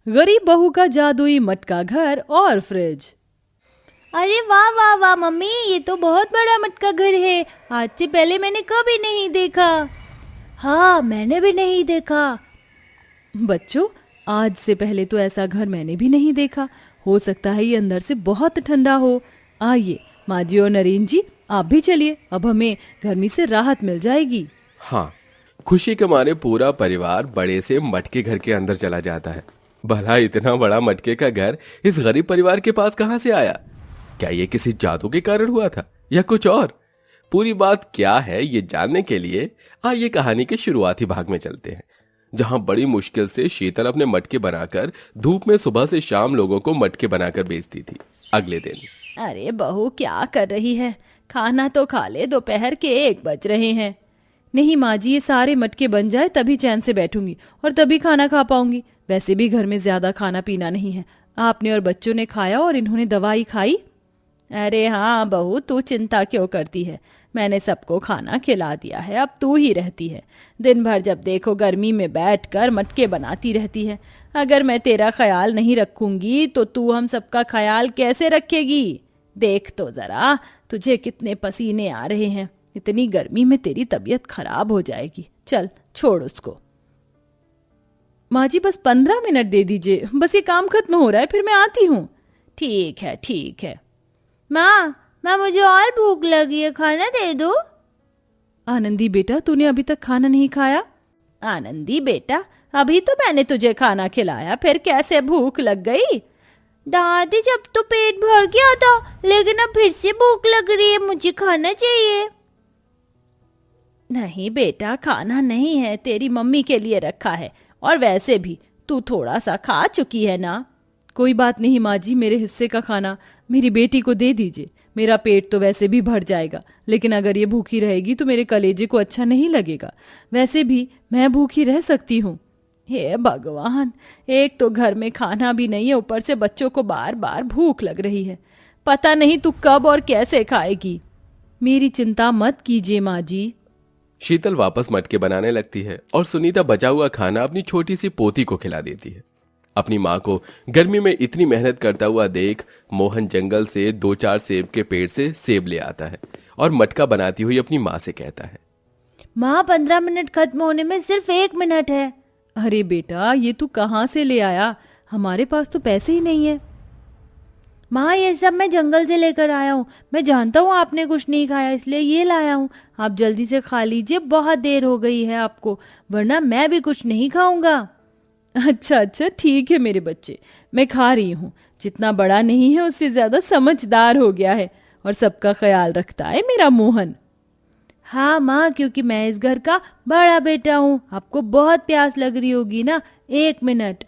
गरीब बहू का जादुई मटका घर और फ्रिज। अरे वाह वाह वाह मम्मी, ये तो बहुत बड़ा मटका घर है। आज से पहले मैंने कभी नहीं देखा। हाँ, मैंने भी नहीं देखा। बच्चों, आज से पहले तो ऐसा घर मैंने भी नहीं देखा। हो सकता है ये अंदर से बहुत ठंडा हो। आइए माँ जी और नरेन जी, आप भी चलिए, अब हमें गर्मी से राहत मिल जाएगी। हाँ, खुशी के मारे पूरा परिवार बड़े से मटके घर के अंदर चला जाता है। भला इतना बड़ा मटके का घर इस गरीब परिवार के पास कहां से आया? क्या ये किसी जादू के कारण हुआ था या कुछ और? पूरी बात क्या है ये जानने के लिए आइए कहानी के शुरुआती भाग में चलते हैं, जहां बड़ी मुश्किल से शीतल अपने मटके बनाकर धूप में सुबह से शाम लोगों को मटके बनाकर बेचती थी। अगले दिन। अरे बहू, क्या कर रही है? खाना तो खा ले, दोपहर के 1 बज रहे हैं। नहीं माँ जी, ये सारे मटके बन जाए तभी चैन से बैठूंगी और तभी खाना खा पाऊंगी। वैसे भी घर में ज्यादा खाना पीना नहीं है। आपने और बच्चों ने खाया और इन्होंने दवाई खाई। अरे हाँ बहू, तू चिंता क्यों करती है? मैंने सबको खाना खिला दिया है, अब तू ही रहती है। दिन भर जब देखो गर्मी में बैठकर मटके बनाती रहती है। अगर मैं तेरा ख्याल नहीं रखूंगी तो तू हम सबका ख्याल कैसे रखेगी? देख तो जरा, तुझे कितने पसीने आ रहे हैं। इतनी गर्मी में तेरी तबीयत खराब हो जाएगी। चल छोड़ उसको। माँ जी, बस 15 मिनट दे दीजिए, बस ये काम खत्म हो रहा है, फिर मैं आती हूँ। ठीक है ठीक है। माँ, मुझे और भूख लगी है, खाना दे दो। आनंदी बेटा, तूने अभी तक खाना नहीं खाया? आनंदी बेटा, अभी तो मैंने तुझे खाना खिलाया, फिर कैसे भूख लग गई? दादी, जब तो पेट भर गया था, लेकिन अब फिर से भूख लग रही है, मुझे खाना चाहिए। नहीं बेटा, खाना नहीं है, तेरी मम्मी के लिए रखा है। और वैसे भी तू थोड़ा सा खा चुकी है ना। कोई बात नहीं माँ जी, मेरे हिस्से का खाना मेरी बेटी को दे दीजिए। मेरा पेट तो वैसे भी भर जाएगा, लेकिन अगर ये भूखी रहेगी तो मेरे कलेजे को अच्छा नहीं लगेगा। वैसे भी मैं भूखी रह सकती हूँ। हे भगवान, एक तो घर में खाना भी नहीं है, ऊपर से बच्चों को बार बार भूख लग रही है। पता नहीं तू कब और कैसे खाएगी। मेरी चिंता मत कीजिए माँ जी। शीतल वापस मटके बनाने लगती है और सुनीता बचा हुआ खाना अपनी छोटी सी पोती को खिला देती है। अपनी माँ को गर्मी में इतनी मेहनत करता हुआ देख मोहन जंगल से 2-4 सेब के पेड़ से सेब ले आता है और मटका बनाती हुई अपनी माँ से कहता है, माँ, 15 मिनट खत्म होने में सिर्फ 1 मिनट है। अरे बेटा, ये तू कहाँ से ले आया? हमारे पास तो पैसे ही नहीं है। माँ, ये सब मैं जंगल से लेकर आया हूँ। मैं जानता हूँ आपने कुछ नहीं खाया, इसलिए ये लाया हूँ। आप जल्दी से खा लीजिए, बहुत देर हो गई है आपको, वरना मैं भी कुछ नहीं खाऊंगा। अच्छा अच्छा, ठीक है मेरे बच्चे, मैं खा रही हूँ। जितना बड़ा नहीं है उससे ज्यादा समझदार हो गया है और सबका ख्याल रखता है मेरा मोहन। हाँ माँ, क्योंकि मैं इस घर का बड़ा बेटा हूँ। आपको बहुत प्यास लग रही होगी ना। 1 मिनट।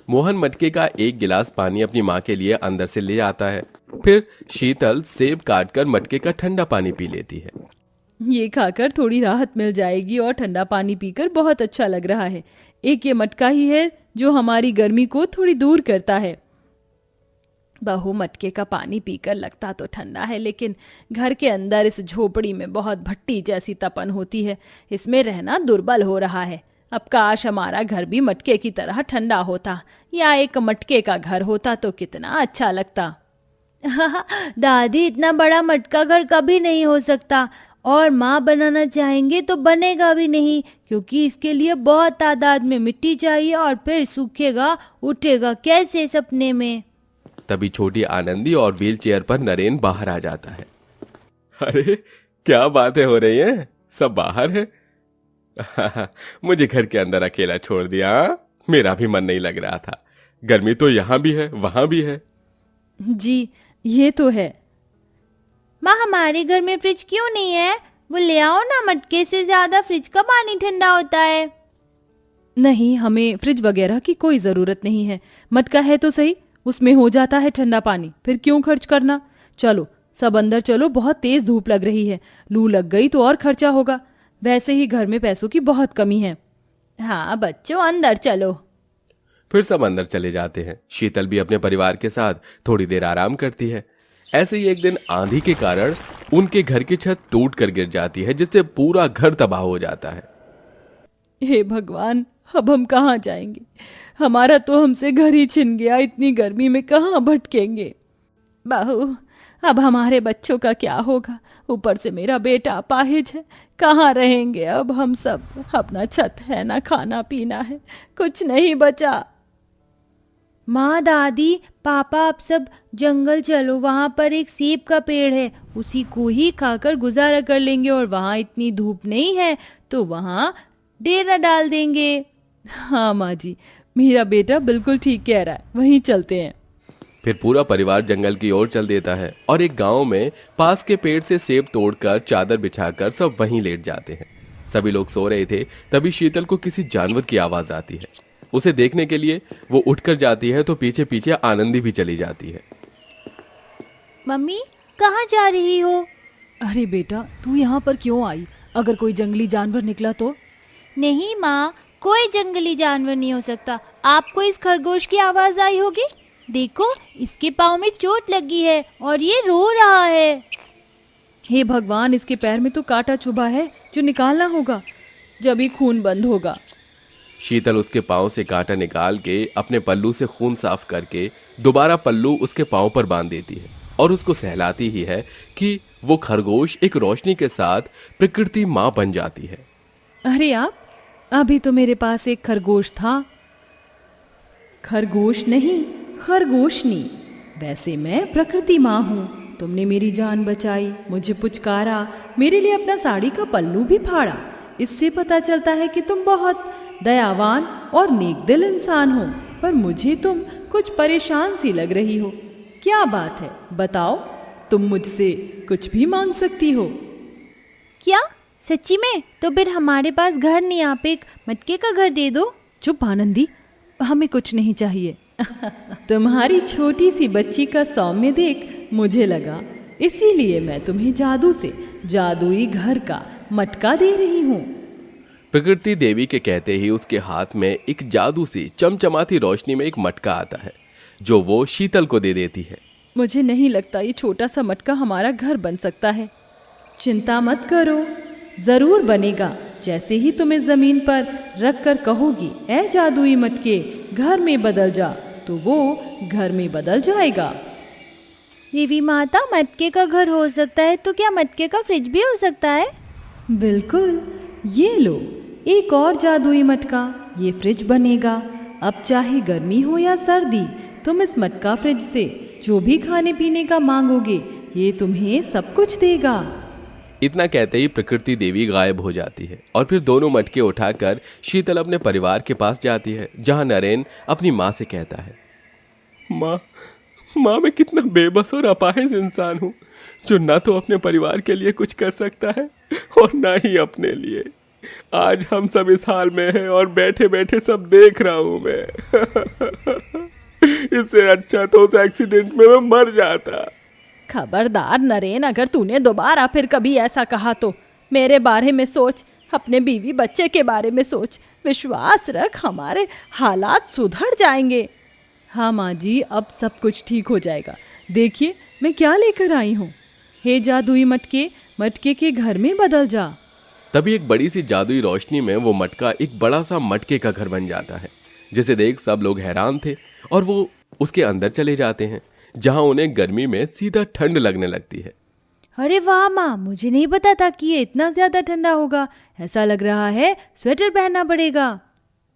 मोहन मटके का 1 गिलास पानी अपनी माँ के लिए अंदर से ले आता है। फिर शीतल सेब काटकर मटके का ठंडा पानी पी लेती है। ये खाकर थोड़ी राहत मिल जाएगी और ठंडा पानी पीकर बहुत अच्छा लग रहा है। एक ये मटका ही है जो हमारी गर्मी को थोड़ी दूर करता है। बहू, मटके का पानी पीकर लगता तो ठंडा है, लेकिन घर के अंदर इस झोपड़ी में बहुत भट्टी जैसी तपन होती है। इसमें रहना दुर्बल हो रहा है। अब काश हमारा घर भी मटके की तरह ठंडा होता, या एक मटके का घर होता तो कितना अच्छा लगता। दादी, इतना बड़ा मटका घर कभी नहीं हो सकता, और माँ बनाना चाहेंगे तो बनेगा भी नहीं, क्योंकि इसके लिए बहुत तादाद में मिट्टी चाहिए और फिर सूखेगा उठेगा कैसे सपने में। तभी छोटी आनंदी और व्हील चेयर पर नरेन बाहर आ जाता है। अरे क्या बातें हो रही हैं? सब बाहर है। मुझे घर के अंदर अकेला छोड़ दिया। मेरा भी मन नहीं लग रहा था। गर्मी तो यहाँ भी है वहां भी है। जी, ये तो है। माँ, हमारे घर में फ्रिज क्यों नहीं है? वो ले आओ ना, मटके से ज्यादा फ्रिज का पानी ठंडा होता है। नहीं, हमें फ्रिज वगैरह की कोई जरूरत नहीं है। मटका है तो सही, उसमें हो जाता है ठंडा पानी, फिर क्यों खर्च करना। चलो सब अंदर चलो, बहुत तेज धूप लग रही है। लू लग गई तो और खर्चा होगा। वैसे ही घर में पैसों की बहुत कमी है। हाँ बच्चों, अंदर चलो। फिर सब अंदर चले जाते हैं। शीतल भी अपने परिवार के साथ थोड़ी देर आराम करती है। ऐसे ही एक दिन आंधी के कारण उनके घर की छत टूट कर गिर जाती है, जिससे पूरा घर तबाह हो जाता है। हे भगवान, अब हम कहाँ जाएंगे? हमारा तो हमसे घर ही छिन गया, इतनी गर्मी में कहाँ भटकेंगे। बहू, अब हमारे बच्चों का क्या होगा? ऊपर से मेरा बेटा अपाहिज है, कहाँ रहेंगे अब हम सब? अपना छत है ना, खाना पीना है, कुछ नहीं बचा। माँ, दादी, पापा, आप सब जंगल चलो, वहाँ पर एक सेब का पेड़ है, उसी को ही खाकर गुजारा कर लेंगे। और वहाँ इतनी धूप नहीं है तो वहाँ डेरा डाल देंगे। हाँ माँ जी, मेरा बेटा बिल्कुल ठीक कह रहा है, वहीं चलते हैं। फिर पूरा परिवार जंगल की ओर चल देता है और एक गांव में पास के पेड़ से सेब तोड़कर चादर बिछाकर सब वहीं लेट जाते हैं। सभी लोग सो रहे थे, तभी शीतल को किसी जानवर की आवाज आती है। उसे देखने के लिए वो उठकर जाती है तो पीछे पीछे आनंदी भी चली जाती है। मम्मी, कहाँ जा रही हो? अरे बेटा, तू यहाँ पर क्यों आई? अगर कोई जंगली जानवर निकला तो? नहीं माँ, कोई जंगली जानवर नहीं हो सकता। आपको इस खरगोश की आवाज आई होगी। देखो, इसके पाँव में चोट लगी है और ये रो रहा है। हे भगवान, इसके पैर में तो कांटा चुभा है जो निकालना होगा, जब ही खून बंद होगा। शीतल उसके पांव से कांटा निकाल के अपने पल्लू से खून साफ करके दोबारा पल्लू उसके पांव पर बांध देती है और उसको सहलाती ही है कि वो खरगोश एक रोशनी के साथ प्रकृति माँ बन जाती है। अरे आप, अभी तो मेरे पास एक खरगोश था। खरगोश नहीं, खरगोशनी। वैसे मैं प्रकृति माँ हूँ। तुमने मेरी जान बचाई, मुझे पुचकारा, मेरे लिए अपना साड़ी का पल्लू भी फाड़ा। इससे पता चलता है कि तुम बहुत दयावान और नेक दिल इंसान हो। पर मुझे तुम कुछ परेशान सी लग रही हो। क्या बात है, बताओ। तुम मुझसे कुछ भी मांग सकती हो। क्या? सच्ची में? तो फिर हमारे पास घर नहीं, आप एक मटके का घर दे दो। चुप आनंदी, हमें कुछ नहीं चाहिए। तुम्हारी छोटी सी बच्ची का सौम्य देख मुझे लगा, इसीलिए मैं तुम्हें जादू से जादुई घर का मटका दे रही हूँ। प्रकृति देवी के कहते ही उसके हाथ में एक जादू सी चमचमाती रोशनी में एक मटका आता है जो वो शीतल को दे देती है। मुझे नहीं लगता ये छोटा सा मटका हमारा घर बन सकता है। चिंता मत करो, जरूर बनेगा। जैसे ही तुम्हें जमीन पर रख कर कहोगी, ऐ जादुई मटके घर में बदल जा, तो वो घर में बदल जाएगा। देवी माता, मटके का घर हो सकता है तो क्या मटके का फ्रिज भी हो सकता है? बिल्कुल, ये लो एक और जादुई मटका, ये फ्रिज बनेगा। अब चाहे गर्मी हो या सर्दी, तुम इस मटका फ्रिज से जो भी खाने पीने का मांगोगे, ये तुम्हें सब कुछ देगा। इतना कहते ही प्रकृति देवी गायब हो जाती है और फिर दोनों मटके उठाकर शीतल अपने परिवार के पास जाती है, जहां नरेन अपनी माँ से कहता है, माँ, मैं कितना बेबस और अपाहिज इंसान हूँ जो ना तो अपने परिवार के लिए कुछ कर सकता है और ना ही अपने लिए। आज हम सब इस हाल में हैं और बैठे बैठे सब देख रहा हूँ मैं। इससे अच्छा तो उस एक्सीडेंट में मैं मर जाता। खबरदार नरेन, अगर तूने दोबारा फिर कभी ऐसा कहा तो मेरे बारे में सोच, अपने बीवी बच्चे के बारे में सोच। विश्वास रख, हमारे हालात सुधर जाएंगे। हाँ माँ जी, अब सब कुछ ठीक हो जाएगा। देखिए मैं क्या लेकर आई हूँ। हे जादुई मटके, मटके के घर में बदल जा। तभी एक बड़ी सी जादुई रोशनी में वो मटका एक बड़ा सा मटके का घर बन जाता है, जिसे देख सब लोग हैरान थे और वो उसके अंदर चले जाते हैं, जहां उन्हें गर्मी में सीधा ठंड लगने लगती है। अरे वाह माँ, मुझे नहीं पता था कि ये इतना ज्यादा ठंडा होगा। ऐसा लग रहा है स्वेटर पहनना पड़ेगा।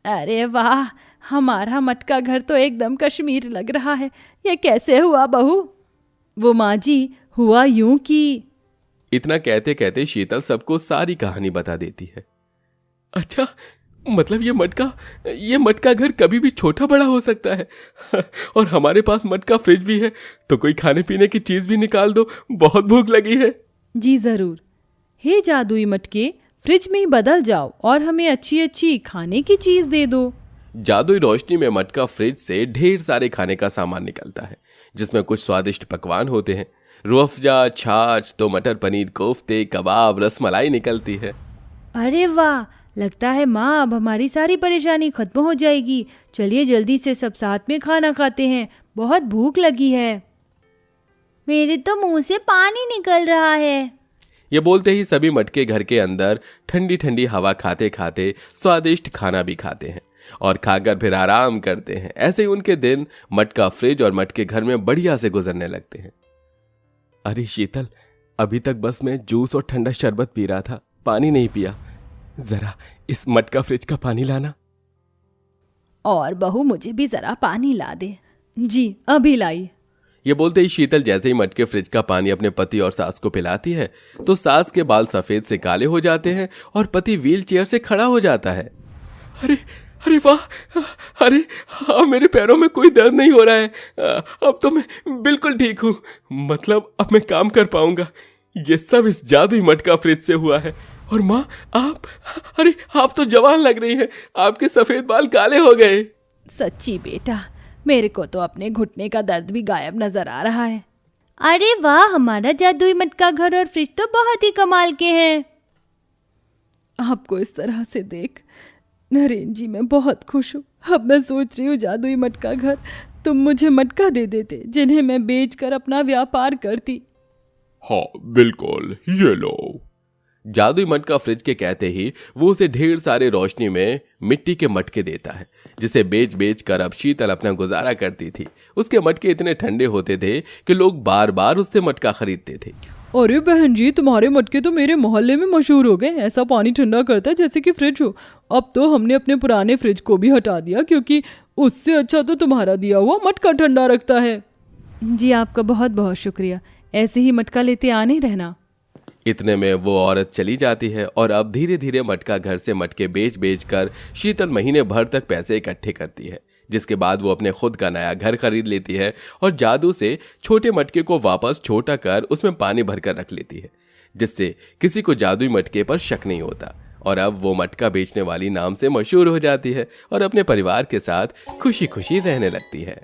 अरे वाह, हमारा मटका घर तो एकदम कश्मीर लग रहा है। ये कैसे हुआ बहू? वो माँ जी, हुआ यूं कि। इतना कहते कहते शीतल सबको सारी कहानी बता देती है। अच्छा, मतलब ये मटका घर कभी भी छोटा बड़ा हो सकता है। और हमारे पास मटका फ्रिज भी है, तो कोई खाने पीने की चीज भी निकाल दो, बहुत भूख लगी है। जी जरूर। हे जादुई मटके, फ्रिज में ही बदल जाओ और हमें अच्छी अच्छी खाने की चीज दे दो। जादुई रोशनी में मटका फ्रिज से ढेर सारे खाने का सामान निकलता है, जिसमें कुछ स्वादिष्ट पकवान होते हैं। रूह अफ़ज़ा, छाछ, तो मटर पनीर कोफ्ते, कबाब, रसमलाई निकलती है। अरे वाह, लगता है माँ अब हमारी सारी परेशानी खत्म हो जाएगी। चलिए जल्दी से सब साथ में खाना खाते हैं, बहुत भूख लगी है। मेरे तो मुंह से पानी निकल रहा है। ये बोलते ही सभी मटके घर के अंदर ठंडी ठंडी हवा खाते खाते स्वादिष्ट खाना भी खाते हैं। और खाकर फिर आराम करते हैं। ऐसे ही उनके दिन मटका फ्रिज और मटके घर में बढ़िया से गुजरने लगते हैं। अरे शीतल, अभी तक बस मैं जूस और ठंडा शरबत पी रहा था, पानी नहीं पिया। जरा इस मटका फ्रिज का पानी लाना। और बहू मुझे भी जरा पानी ला दे। जी अभी लाई। ये बोलते ही शीतल जैसे ही मटके फ्रिज का पानी अपने पति और सास को पिलाती है तो सास के बाल सफेद से काले हो जाते हैं और पति व्हील चेयर से खड़ा हो जाता है। अरे अरे वाह, अरे हाँ, मेरे पैरों में कोई दर्द नहीं हो रहा है। अब तो मैं बिल्कुल ठीक हूँ। मतलब अब मैं काम कर पाऊंगा। ये सब इस जादुई मटका फ्रिज से हुआ है। और माँ, आप, अरे आप तो जवान लग रही हैं, आपके सफेद बाल काले हो गए। सच्ची बेटा, मेरे को तो अपने घुटने का दर्द भी गायब नजर आ रहा है। अरे वाह, हमारा जादुई मटका घर और फ्रिज तो बहुत ही कमाल के हैं। आपको इस तरह से देख नरेन जी मैं बहुत खुश हूँ। अब मैं सोच रही हूँ जादुई मटका घर तुम मुझे मटका दे देते जिन्हें मैं बेचकर अपना व्यापार करती। हाँ बिल्कुल, ये लो। जादुई मटका फ्रिज के कहते ही वो उसे ढेर सारे रोशनी में मिट्टी के मटके देता है, जिसे बेच बेच कर अब शीतल अपना गुजारा करती थी। उसके मटके इतने ठंडे होते थे कि लोग बार बार उससे मटका खरीदते थे। अरे बहन जी, तुम्हारे मटके तो मेरे मोहल्ले में मशहूर हो गए। ऐसा पानी ठंडा करता है जैसे कि फ्रिज हो। अब तो हमने अपने पुराने फ्रिज को भी हटा दिया क्योंकि उससे अच्छा तो तुम्हारा दिया हुआ मटका ठंडा रखता है। जी आपका बहुत बहुत शुक्रिया। ऐसे ही मटका लेते आने रहना। इतने में वो औरत चली जाती है और अब धीरे धीरे मटका घर से मटके बेच बेच कर शीतल महीने भर तक पैसे इकट्ठे करती है, जिसके बाद वो अपने खुद का नया घर खरीद लेती है और जादू से छोटे मटके को वापस छोटा कर उसमें पानी भरकर रख लेती है, जिससे किसी को जादुई मटके पर शक नहीं होता। और अब वो मटका बेचने वाली नाम से मशहूर हो जाती है और अपने परिवार के साथ खुशी खुशी रहने लगती है।